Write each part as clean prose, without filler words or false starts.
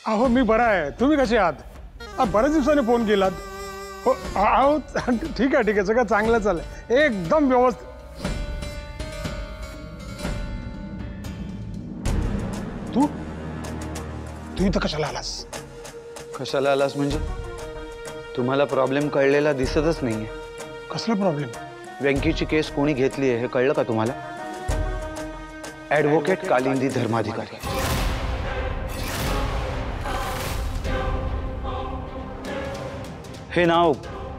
अहो मी बरा आहे, तुम्ही कसे आहात? बऱ्याच दिवसांनी फोन केलात. हो अहो ठीक आहे सगळं चांगलं चाललंय एकदम व्यवस्थित. तू इथं कशाला आलास? कशाला आलास म्हणजे? तुम्हाला प्रॉब्लेम कळलेला दिसतच नाहीये. कसला प्रॉब्लेम? व्यंकीची केस कोणी घेतली आहे हे कळलं का तुम्हाला? ॲडव्होकेट कालिंदी धर्माधिकारी. हे नाव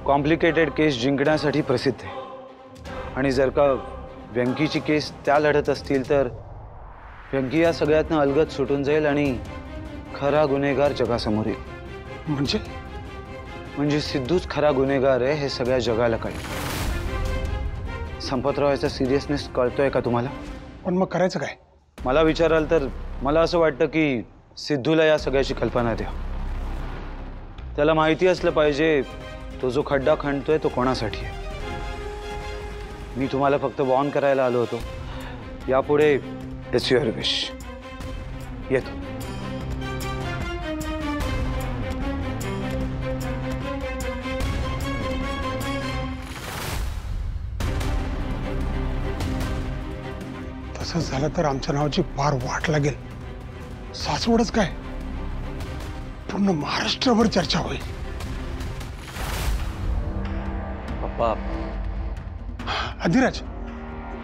कॉम्प्लिकेटेड केस जिंकण्यासाठी प्रसिद्ध आहे आणि जर का व्यंकीची केस त्या लढत असतील तर व्यंकी या सगळ्यातनं अलगद सुटून जाईल आणि खरा गुन्हेगार जगासमोर येईल. म्हणजे सिद्धूच खरा गुन्हेगार आहे हे सगळ्या जगाला कळेल. संपतरावाचा सिरियसनेस कळतोय का तुम्हाला? पण मग करायचं काय? मला विचाराल तर मला असं वाटतं की सिद्धूला या सगळ्याची कल्पना द्या. त्याला माहिती असलं पाहिजे तो जो खड्डा खणतोय तो कोणासाठी आहे. मी तुम्हाला फक्त वॉर्न करायला आलो होतो. यापुढे इट्स युअर विश. येतो. तसंच झालं तर आमच्या नावाची फार वाट लागेल. सासवडच काय पूर्ण महाराष्ट्रभर चर्चा होईल. पप्पा. अधिराज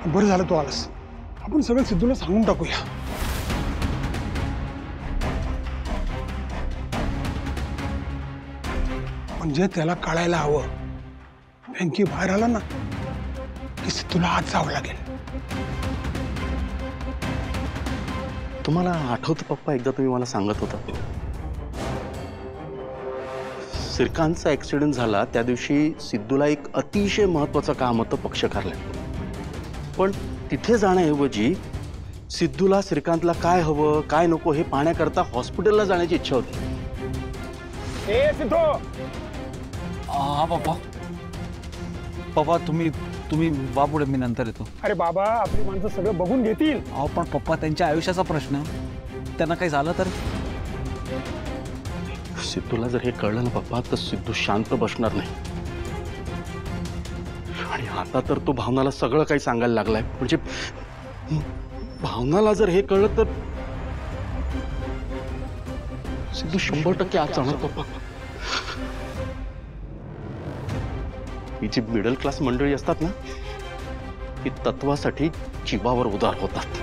बरं झालं तू आलास. आपण सगळं सिद्धूला सांगून टाकूया. म्हणजे त्याला कळायला हवं व्यंकी बाहेर आला ना की सिद्धूला आज जावं लागेल. तुम्हाला आठवतं पप्पा एकदा तुम्ही मला सांगत होता श्रीकांतचा ऍक्सिडेंट झाला त्या दिवशी सिद्धूला एक अतिशय महत्त्वाचं काम होतं पक्ष कार्यालयात. पण तिथे जाण्याऐवजी सिद्धूला श्रीकांतला काय हवं काय नको हे पाहण्याकरता हॉस्पिटलला जाण्याची इच्छा होती. ए सिद्धू. हा पप्पा. पप्पा तुम्ही वा पुढे, मी नंतर येतो. अरे बाबा आपली माणसं सगळं बघून घेतील. अहो पण पप्पा त्यांच्या आयुष्याचा प्रश्न, त्यांना काही झालं तर? सिद्धूला जर हे कळलं ना पप्पा तर सिद्धू शांत बसणार नाही. आणि आता तर तो भावनाला सगळं काही सांगायला लागलाय. म्हणजे भावनाला जर हे कळलं तर सिद्धू 100% आज जाणार पप्पा. ही जी मिडल क्लास मंडळी असतात ना ही तत्वासाठी जीवावर उदार होतात.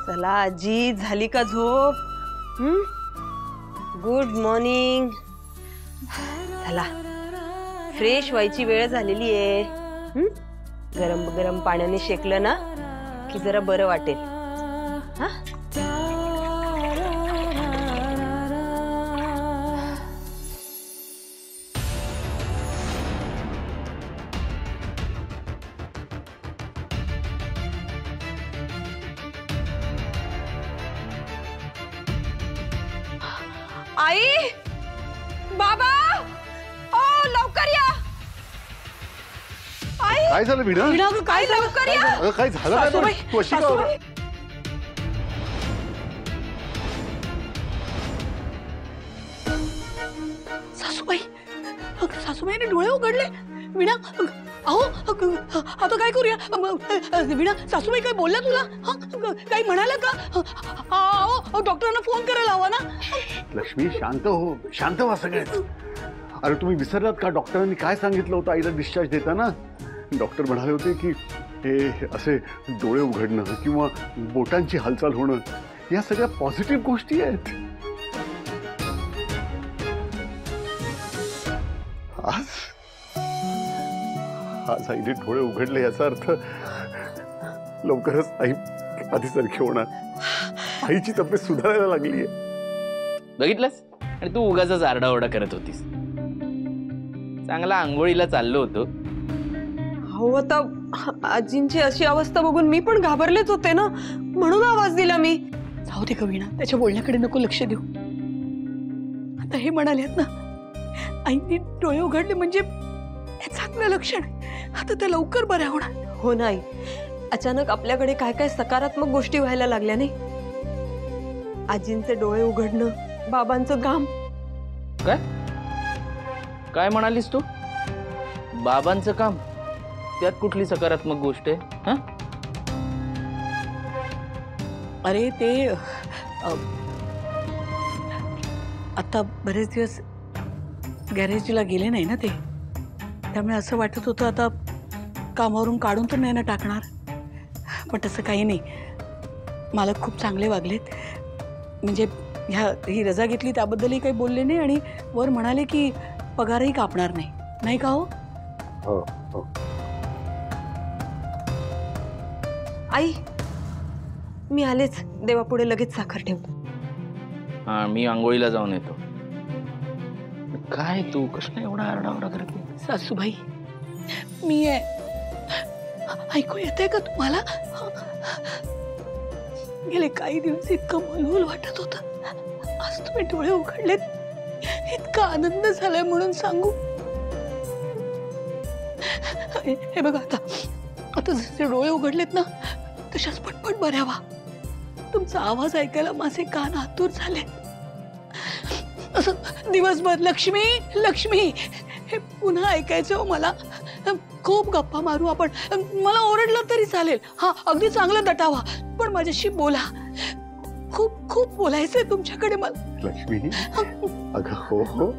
चला आजी, झाली का झोप? Good morning. चला फ्रेश व्हायची वेळ झालेली आहे. गरम गरम पाण्याने शेकलं ना की जरा बरं वाटेल. हा आई, बाबा, ओ लवकर या. आई, काय झालं वीणा? काय लवकर या. अगं काय झालं काय? तू अशी का? सासूबाई, सासूबाईने डोळे उघडले. वीणा, अहो आता काय करूया? वीणा, सासूबाई काय बोलल्या तुला? काही म्हणाला का? अहो डॉक्टरांना फोन करायला हवा ना. लक्ष्मी शांत हो, शांत व्हा सगळेच. अरे तुम्ही विसरलात का डॉक्टरांनी काय सांगितलं होतं आईला डिस्चार्ज देताना? डॉक्टर म्हणाले होते की हे असे डोळे उघडणं किंवा बोटांची हालचाल होणं या सगळ्या पॉझिटिव्ह गोष्टी आहेत. आज आईने डोळे उघडले याचा अर्थ लवकरच आई आधीसारखी होणार. आईची तब्येत सुधारायला लागली आहे. बघितलंस? आणि तू उगाच आरडाओरडा करत होतीस. चांगला आंघोळीला चाललो होतो. हो आता आजींची अशी अवस्था बघून मी पण घाबरलेच होते ना, म्हणून आवाज दिला मी. जाऊ दे का वीणा, त्याच्या बोलण्याकडे नको लक्ष देऊ. आता हे म्हणालेत ना, आईने डोळे उघडले म्हणजे हे चांगलं लक्षण आहे. आता त्या लवकर बऱ्या होणार. हो नाही, अचानक आपल्याकडे काय काय सकारात्मक गोष्टी व्हायला लागल्या नाही. आजींचे डोळे उघडणं, बाबांचं काम. काय काय म्हणालीस तू? बाबांचं काम? त्यात कुठली सकारात्मक गोष्ट आहे? हा? अरे ते आता बरेच दिवस गॅरेजला गेले नाही ना ते, त्यामुळे असं वाटत होतं आता कामावरून काढून तर नाही ना टाकणार. पण तसं काही नाही, मालक खूप चांगले वागलेत. म्हणजे ही रजा घेतली त्याबद्दलही काही बोलले नाही आणि वर म्हणाले की पगारही कापणार नाही. नाही का हो? हो हो. आई, मी आलेच. देवापुढे लगेच साखर ठेवतो. हा, मी आंघोळीला जाऊन येतो. काय तू कसं एवढा आरडाओरडा करते? सासूबाई, मी आहे. ऐकू येते का तुम्हाला? गेले काही दिवस इतकं मलूल वाटत होतं. आज तुम्ही डोळे उघडलेत, इतका आनंद झालाय म्हणून सांगू. हे बघा, आता जसे डोळे उघडलेत ना, तशाच पटपट बऱ्या व्हा. तुमचा आवाज ऐकायला माझे कान आतुर झाले. असं दिवसभर लक्ष्मी लक्ष्मी हे पुन्हा ऐकायचं हो मला. खूप गप्पा मारू आपण. मला ओरडलं तरी चालेल. हा, अगदी चांगलं दटावा, पण माझ्याशी बोला. खूप खूप बोलायचंय तुमच्याकडे मला. लक्ष्मी, अगं हो हो,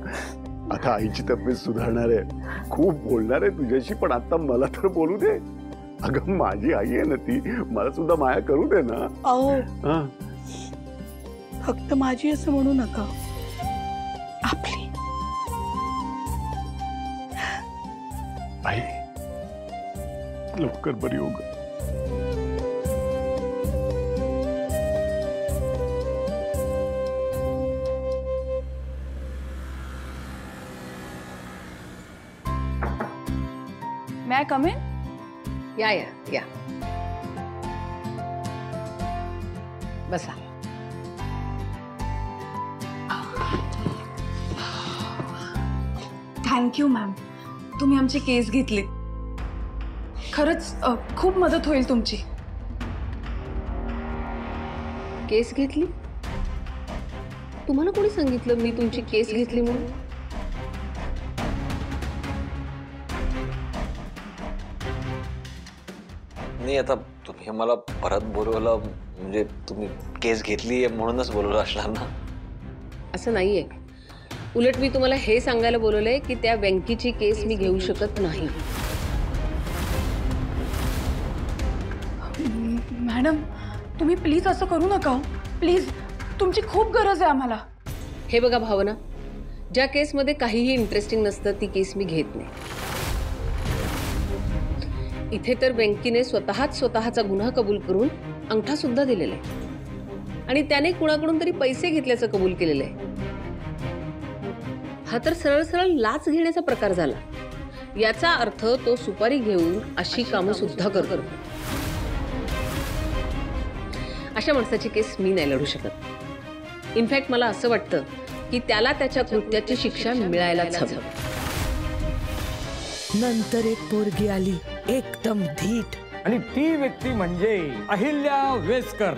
आता आईची तब्येत सुधारणार आहे, खूप बोलणार आहे तुझ्याशी, पण आता मला तर बोलू दे. अगं माझी आई आहे ना ती, मला सुद्धा माया करू दे ना. अहो, हा, फक्त माझी असं म्हणू नका, आपली. आई लवकर बरी हो ग. May I come in? या बसा. थँक्यू मॅम, तुम्ही आमची केस घेतली. खरंच खूप मदत होईल तुमची. केस घेतली? तुम्हाला कोणी सांगितलं मी तुमची केस घेतली म्हणून? नाही, आता तुम्ही मला परत बोलवलं म्हणजे तुम्ही केस घेतली आहे म्हणूनच बोलवलं असणार ना. असं नाहीये. उलट मी तुम्हाला हे सांगायला बोलवलंय की त्या व्यंकीची केस मी घेऊ शकत नाही. मॅडम, तुम्ही प्लीज असं करू नका. प्लीज, तुमची खूप गरज आहे आम्हाला. हे बघा भावना, ज्या केसमध्ये काहीही इंटरेस्टिंग नसतं ती केस मी घेत नाही. इथे तर व्यंकीने स्वतःचा गुन्हा कबूल करून अंगठा सुद्धा दिलेला आहे आणि त्याने कुणाकडून तरी पैसे घेतल्याचं कबूल केलेलं आहे. हा तर सरळ सरळ लाच घेण्याचा प्रकार झाला. याचा अर्थ तो सुपारी घेऊन अशी कामं सुद्धा करतो. अशा माणसाची केस मी नाही लढू शकत. इनफॅक्ट मला असं वाटतं की त्याला त्याच्या कृत्याची शिक्षा मिळायलाच हवी. नंतर एक पोरगी आली, एकदम धीट, आणि ती व्यक्ती म्हणजे अहिल्या वेसकर.